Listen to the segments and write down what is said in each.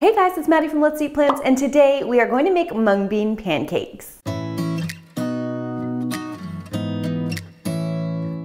Hey guys, it's Maddie from Let's Eat Plants, and today we are going to make mung bean pancakes.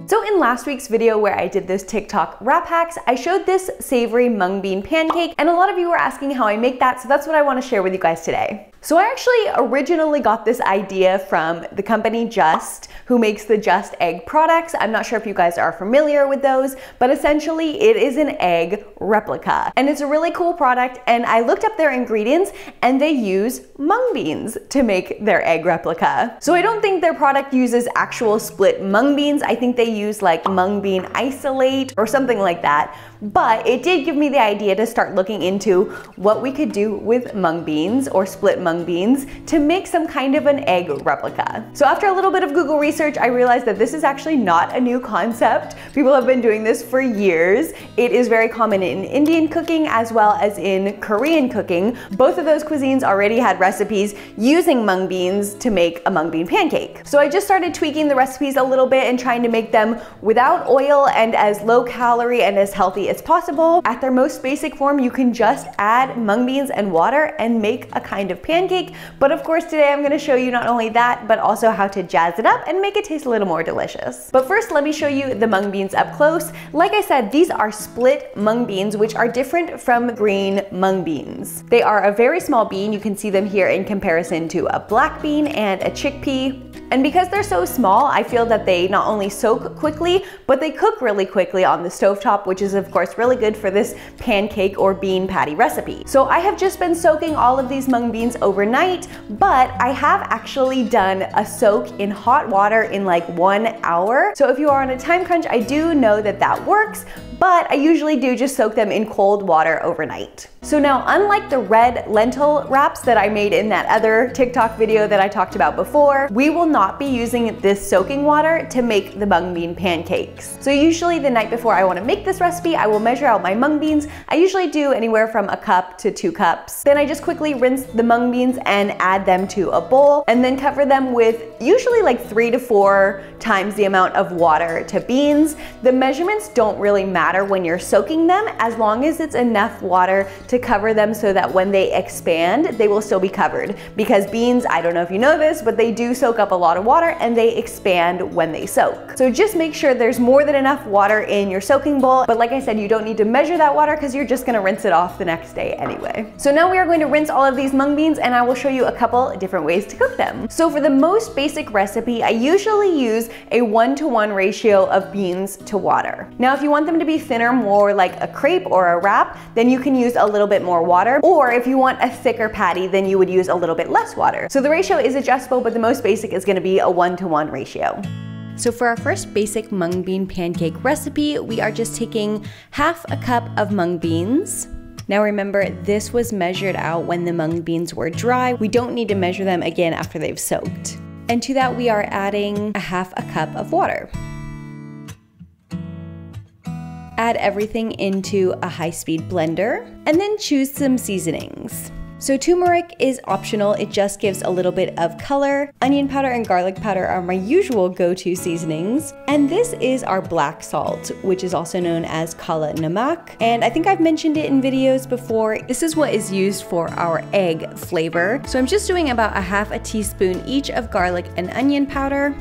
So in last week's video where I did those TikTok wrap hacks, I showed this savory mung bean pancake, and a lot of you were asking how I make that, so that's what I want to share with you guys today. So I actually originally got this idea from the company Just, who makes the Just egg products. I'm not sure if you guys are familiar with those, but essentially it is an egg replica. And it's a really cool product, and I looked up their ingredients and they use mung beans to make their egg replica. So I don't think their product uses actual split mung beans. I think they use like mung bean isolate or something like that. But it did give me the idea to start looking into what we could do with mung beans or split mung beans to make some kind of an egg replica. So after a little bit of Google research, I realized that this is actually not a new concept. People have been doing this for years. It is very common in Indian cooking as well as in Korean cooking. Both of those cuisines already had recipes using mung beans to make a mung bean pancake. So I just started tweaking the recipes a little bit and trying to make them without oil and as low calorie and as healthy as possible. At their most basic form, you can just add mung beans and water and make a kind of pancake. But of course, today I'm going to show you not only that, but also how to jazz it up and make it taste a little more delicious. But first, let me show you the mung beans up close. Like I said, these are split mung beans, which are different from green mung beans. They are a very small bean. You can see them here in comparison to a black bean and a chickpea. And because they're so small, I feel that they not only soak quickly, but they cook really quickly on the stovetop, which is of course really good for this pancake or bean patty recipe. So I have just been soaking all of these mung beans overnight, but I have actually done a soak in hot water in like 1 hour. So if you are on a time crunch, I do know that that works, but I usually do just soak them in cold water overnight. So now, unlike the red lentil wraps that I made in that other TikTok video that I talked about before, we will not be using this soaking water to make the mung bean pancakes. So usually the night before I want to make this recipe, I will measure out my mung beans. I usually do anywhere from a cup to 2 cups. Then I just quickly rinse the mung beans and add them to a bowl, and then cover them with usually like 3 to 4 times the amount of water to beans. The measurements don't really matter when you're soaking them, as long as it's enough water to cover them so that when they expand, they will still be covered. Because beans, I don't know if you know this, but they do soak up a lot of water and they expand when they soak. So just make sure there's more than enough water in your soaking bowl. But like I said, you don't need to measure that water because you're just gonna rinse it off the next day anyway. So now we are going to rinse all of these mung beans, and I will show you a couple different ways to cook them. So for the most basic recipe, I usually use a 1-to-1 ratio of beans to water. Now if you want them to be thinner, more like a crepe or a wrap, then you can use a little bit more water. Or if you want a thicker patty, then you would use a little bit less water. So the ratio is adjustable, but the most basic is going to be a 1-to-1 ratio. So for our first basic mung bean pancake recipe, we are just taking half a cup of mung beans. Now remember, this was measured out when the mung beans were dry. We don't need to measure them again after they've soaked. And to that, we are adding a half a cup of water. Add everything into a high-speed blender, and then choose some seasonings. So turmeric is optional, it just gives a little bit of color. Onion powder and garlic powder are my usual go-to seasonings. And this is our black salt, which is also known as kala namak. And I think I've mentioned it in videos before. This is what is used for our egg flavor. So I'm just doing about a half a teaspoon each of garlic and onion powder,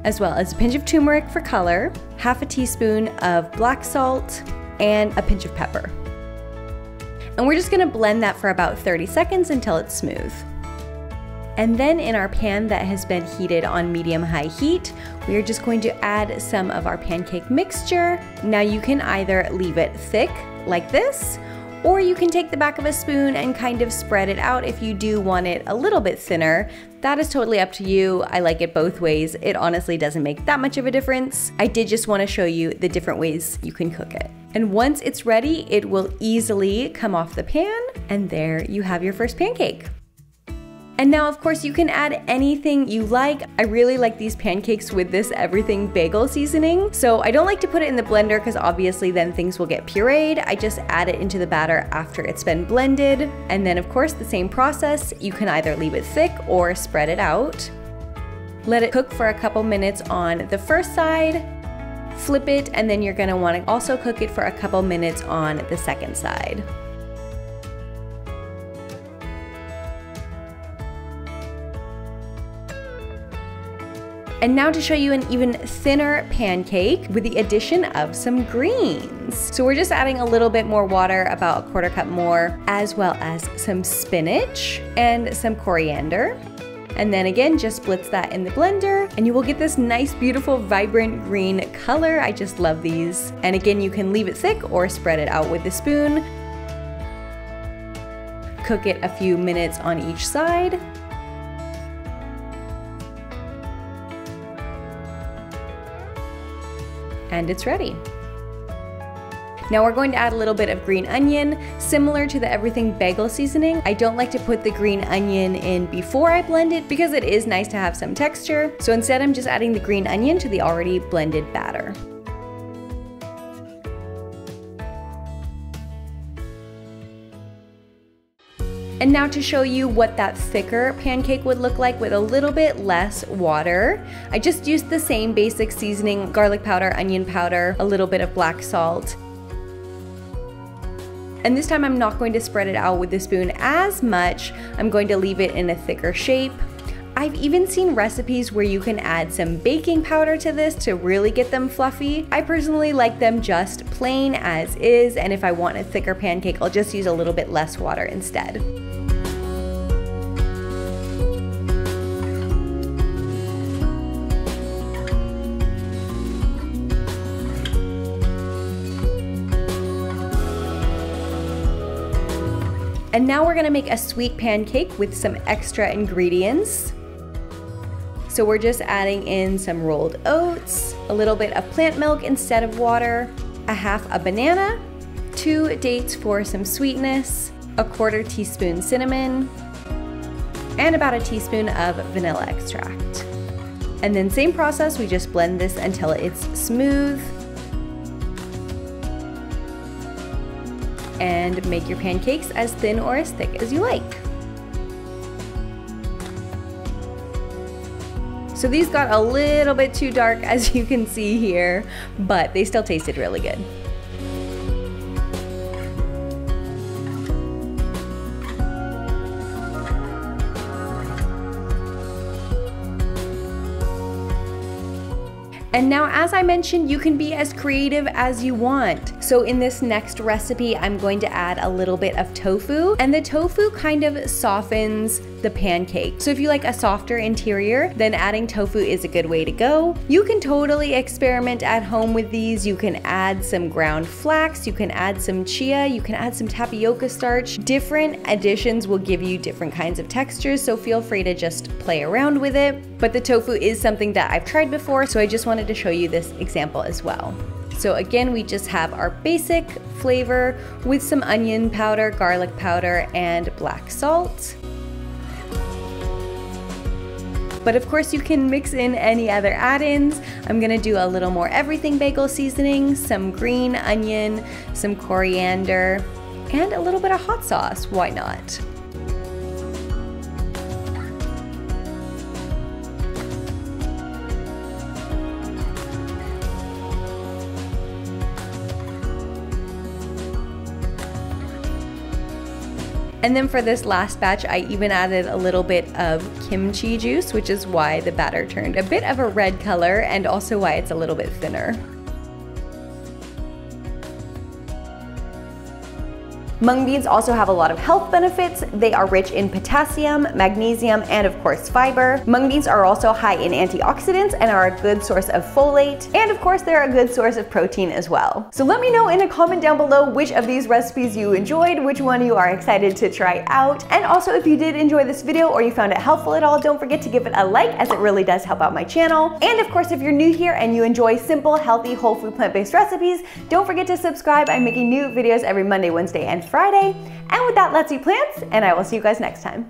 as well as a pinch of turmeric for color, half a teaspoon of black salt, and a pinch of pepper. And we're just gonna blend that for about 30 seconds until it's smooth. And then in our pan that has been heated on medium-high heat, we are just going to add some of our pancake mixture. Now you can either leave it thick like this, or you can take the back of a spoon and kind of spread it out if you do want it a little bit thinner. That is totally up to you. I like it both ways. It honestly doesn't make that much of a difference. I did just want to show you the different ways you can cook it. And once it's ready, it will easily come off the pan, and there you have your first pancake. And now, of course, you can add anything you like. I really like these pancakes with this everything bagel seasoning. So I don't like to put it in the blender because obviously then things will get pureed. I just add it into the batter after it's been blended. And then of course, the same process. You can either leave it thick or spread it out. Let it cook for a couple minutes on the first side. Flip it, and then you're gonna wanna also cook it for a couple minutes on the second side. And now to show you an even thinner pancake with the addition of some greens. So we're just adding a little bit more water, about a 1/4 cup more, as well as some spinach and some coriander. And then again, just blitz that in the blender and you will get this nice, beautiful, vibrant green color. I just love these. And again, you can leave it thick or spread it out with a spoon. Cook it a few minutes on each side. And it's ready. Now we're going to add a little bit of green onion, similar to the everything bagel seasoning. I don't like to put the green onion in before I blend it because it is nice to have some texture. So instead I'm just adding the green onion to the already blended batter. And now to show you what that thicker pancake would look like with a little bit less water. I just used the same basic seasoning, garlic powder, onion powder, a little bit of black salt. And this time I'm not going to spread it out with the spoon as much. I'm going to leave it in a thicker shape. I've even seen recipes where you can add some baking powder to this to really get them fluffy. I personally like them just plain as is, and if I want a thicker pancake, I'll just use a little bit less water instead. And now we're gonna make a sweet pancake with some extra ingredients. So we're just adding in some rolled oats, a little bit of plant milk instead of water, a half a banana, 2 dates for some sweetness, a 1/4 teaspoon cinnamon, and about a teaspoon of vanilla extract. And then same process, we just blend this until it's smooth. And make your pancakes as thin or as thick as you like. So these got a little bit too dark, as you can see here, but they still tasted really good. And now, as I mentioned, you can be as creative as you want. So in this next recipe, I'm going to add a little bit of tofu, and the tofu kind of softens the pancake. So if you like a softer interior, then adding tofu is a good way to go. You can totally experiment at home with these. You can add some ground flax, you can add some chia, you can add some tapioca starch. Different additions will give you different kinds of textures, so feel free to just play around with it. But the tofu is something that I've tried before, so I just wanted to show you this example as well. So again, we just have our basic flavor with some onion powder, garlic powder, and black salt. But of course you can mix in any other add-ins. I'm gonna do a little more everything bagel seasoning, some green onion, some coriander, and a little bit of hot sauce, why not? And then for this last batch, I even added a little bit of kimchi juice, which is why the batter turned a bit of a red color and also why it's a little bit thinner. Mung beans also have a lot of health benefits. They are rich in potassium, magnesium, and of course fiber. Mung beans are also high in antioxidants and are a good source of folate. And of course, they're a good source of protein as well. So let me know in a comment down below which of these recipes you enjoyed, which one you are excited to try out. And also, if you did enjoy this video or you found it helpful at all, don't forget to give it a like, as it really does help out my channel. And of course, if you're new here and you enjoy simple, healthy, whole food, plant-based recipes, don't forget to subscribe. I'm making new videos every Monday, Wednesday, and Friday. And with that, let's eat plants, and I will see you guys next time.